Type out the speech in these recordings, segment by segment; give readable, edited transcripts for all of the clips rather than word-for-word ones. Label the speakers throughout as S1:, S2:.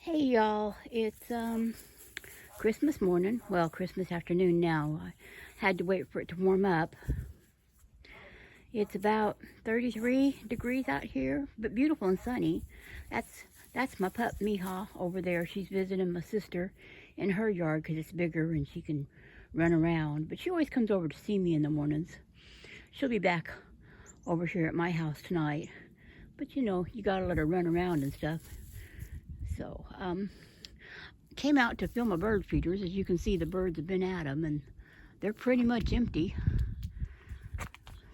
S1: Hey y'all, it's Christmas morning, well, Christmas afternoon now. I had to wait for it to warm up. It's about 33 degrees out here, but beautiful and sunny. That's my pup Miha over there. She's visiting my sister in her yard because it's bigger and she can run around. But she always comes over to see me in the mornings. She'll be back over here at my house tonight. But you know, you gotta let her run around and stuff. So, came out to fill my bird feeders. As you can see, the birds have been at them and they're pretty much empty.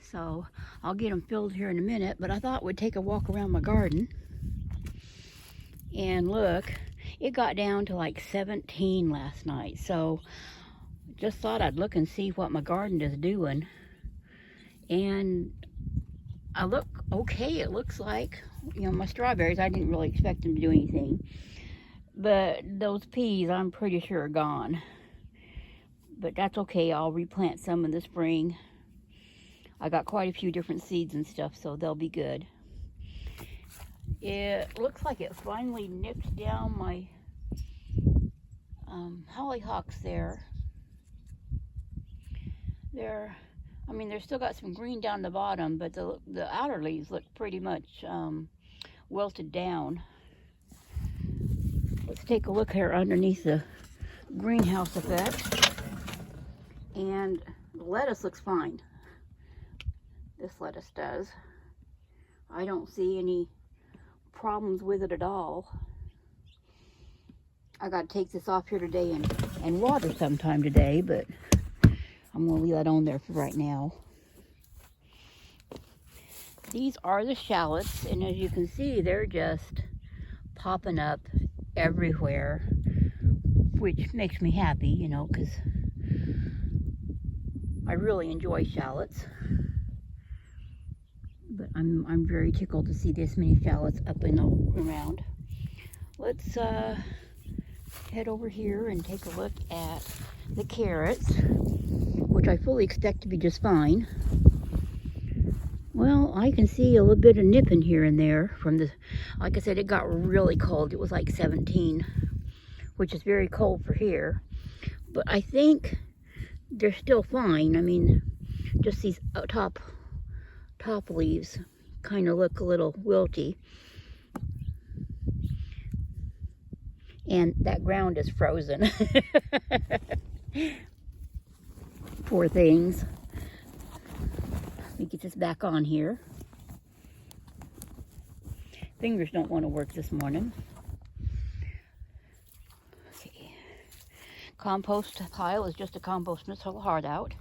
S1: So I'll get them filled here in a minute, but I thought we'd take a walk around my garden and look. It got down to like 17 last night, so just thought I'd look and see what my garden is doing. And I look okay. It looks like, you know, my strawberries, I didn't really expect them to do anything. But those peas, I'm pretty sure are gone. But that's okay. I'll replant some in the spring. I got quite a few different seeds and stuff, so they'll be good. It looks like it finally nipped down my hollyhocks there. They're still got some green down the bottom, but the outer leaves look pretty much wilted down. Let's take a look here underneath the greenhouse effect. And the lettuce looks fine. This lettuce does. I don't see any problems with it at all. I got to take this off here today and water sometime today, but I'm going to leave that on there for right now. These are the shallots, and as you can see, they're just popping up everywhere, which makes me happy, you know, because I really enjoy shallots. But I'm very tickled to see this many shallots up and around. Let's head over here and take a look at the carrots, which I fully expect to be just fine. Well, I can see a little bit of nipping here and there from the, like I said, it got really cold. It was like 17, which is very cold for here. But I think they're still fine. I mean, just these top leaves kind of look a little wilty. And that ground is frozen. Poor things. Let me get this back on here. Fingers don't want to work this morning. Okay. Compost pile is just a compost missile hard out,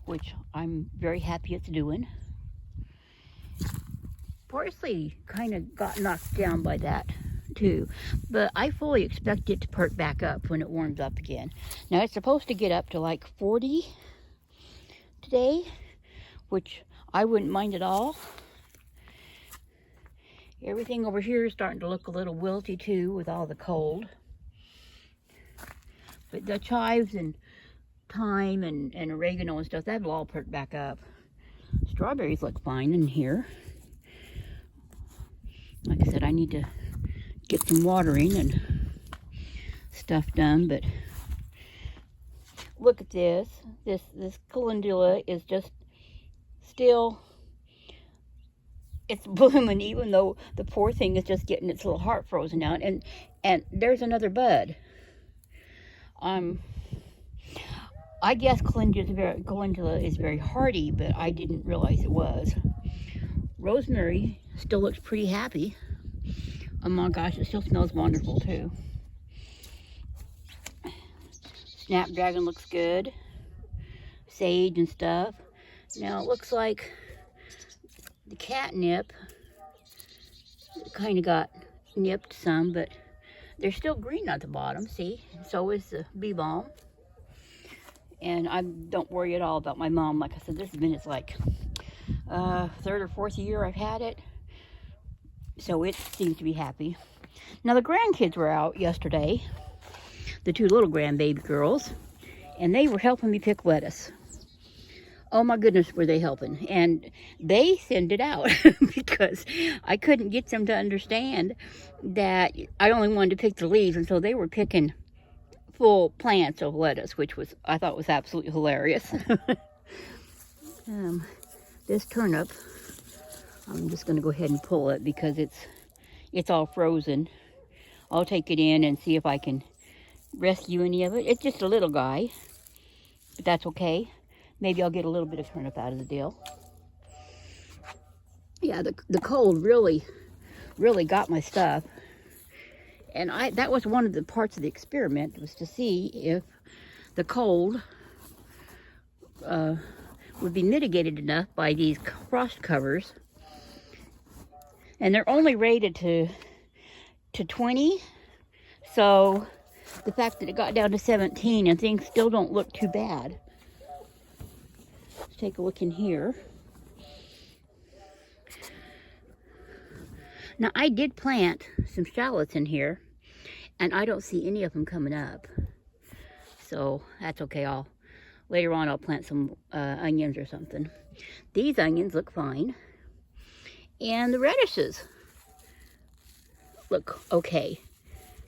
S1: which I'm very happy it's doing. Parsley kind of got knocked down by that too, but I fully expect it to perk back up when it warms up again. Now it's supposed to get up to like 40 today, which I wouldn't mind at all. Everything over here is starting to look a little wilty too with all the cold. But the chives and thyme and oregano and stuff, that'll all perk back up. Strawberries look fine in here. Like I said, I need to get some watering and stuff done, but look at this. This calendula is just still, it's blooming, even though the poor thing is just getting its little heart frozen out. And there's another bud. I guess calendula is very hardy, but I didn't realize it was. Rosemary still looks pretty happy. Oh my gosh, it still smells wonderful too. Snapdragon looks good. Sage and stuff. Now it looks like the catnip kind of got nipped some, but they're still green at the bottom, see? So is the bee balm. And I don't worry at all about my mom. Like I said, this has been its like third or fourth year I've had it. So it seems to be happy. Now the grandkids were out yesterday, the two little grandbaby girls, and they were helping me pick lettuce. Oh my goodness, were they helping. And they thinned it out because I couldn't get them to understand that I only wanted to pick the leaves, and so they were picking full plants of lettuce, which was, I thought was absolutely hilarious. This turnip, I'm just going to go ahead and pull it because it's all frozen. I'll take it in and see if I can rescue any of it. It's just a little guy, but that's okay. Maybe I'll get a little bit of turnip out of the deal. Yeah, the cold really got my stuff. And that was one of the parts of the experiment, was to see if the cold would be mitigated enough by these frost covers. And they're only rated to 20. So the fact that it got down to 17 and things still don't look too bad. Let's take a look in here. Now, I did plant some shallots in here, and I don't see any of them coming up. So that's okay. Later on I'll plant some onions or something. These onions look fine. And the radishes look okay.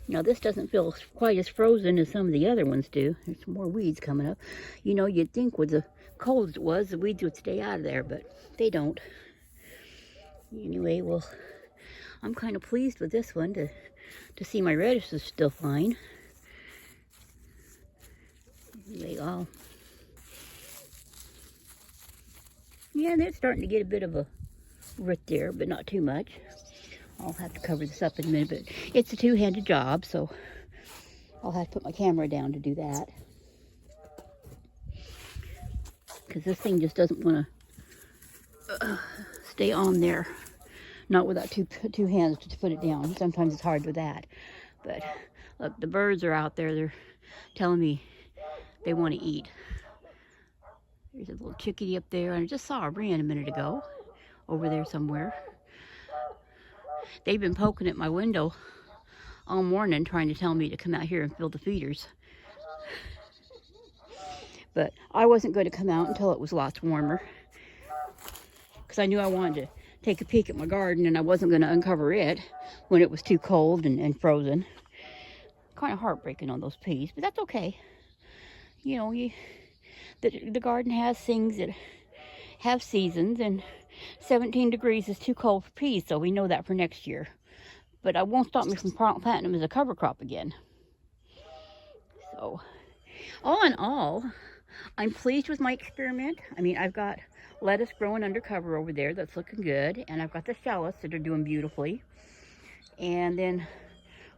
S1: Now, this doesn't feel quite as frozen as some of the other ones do. There's some more weeds coming up. You know, you'd think with the cold as it was, the weeds would stay out of there, but they don't. Anyway, well, I'm kind of pleased with this one to see my radishes still fine. Anyway, yeah, they're starting to get a bit of a root there, but not too much. I'll have to cover this up in a minute, but it's a two-handed job, so I'll have to put my camera down to do that. Because this thing just doesn't want to stay on there. Not without two hands to put it down. Sometimes it's hard with that. But look, the birds are out there. They're telling me they want to eat. There's a little chickadee up there, and I just saw a wren a minute ago over there somewhere. They've been poking at my window all morning trying to tell me to come out here and fill the feeders. But I wasn't going to come out until it was lots warmer, because I knew I wanted to take a peek at my garden, and I wasn't going to uncover it when it was too cold and frozen. Kind of heartbreaking on those peas, but that's okay. You know, the garden has things that have seasons, and 17 degrees is too cold for peas, so we know that for next year. But it won't stop me from planting them as a cover crop again. So, all in all, I'm pleased with my experiment. I mean, I've got lettuce growing under cover over there that's looking good, and I've got the shallots that are doing beautifully, and then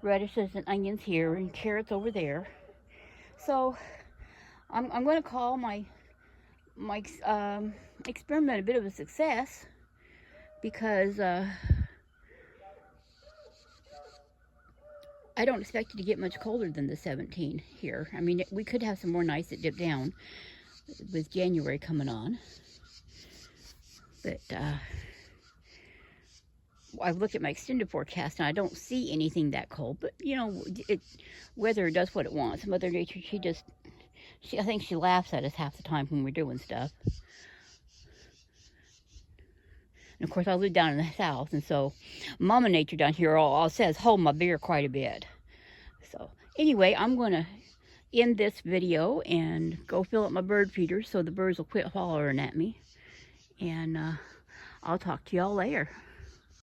S1: radishes and onions here, and carrots over there. So I'm going to call my experiment a bit of a success, because I don't expect it to get much colder than the 17 here. I mean, we could have some more nights that dip down with January coming on. But I've looked at my extended forecast, and I don't see anything that cold. But, you know, weather does what it wants. Mother Nature, I think she laughs at us half the time when we're doing stuff. And, of course, I live down in the south, and so Mama Nature down here all says, hold my beer quite a bit. So, anyway, I'm going to end this video and go fill up my bird feeders so the birds will quit hollering at me. And I'll talk to y'all later.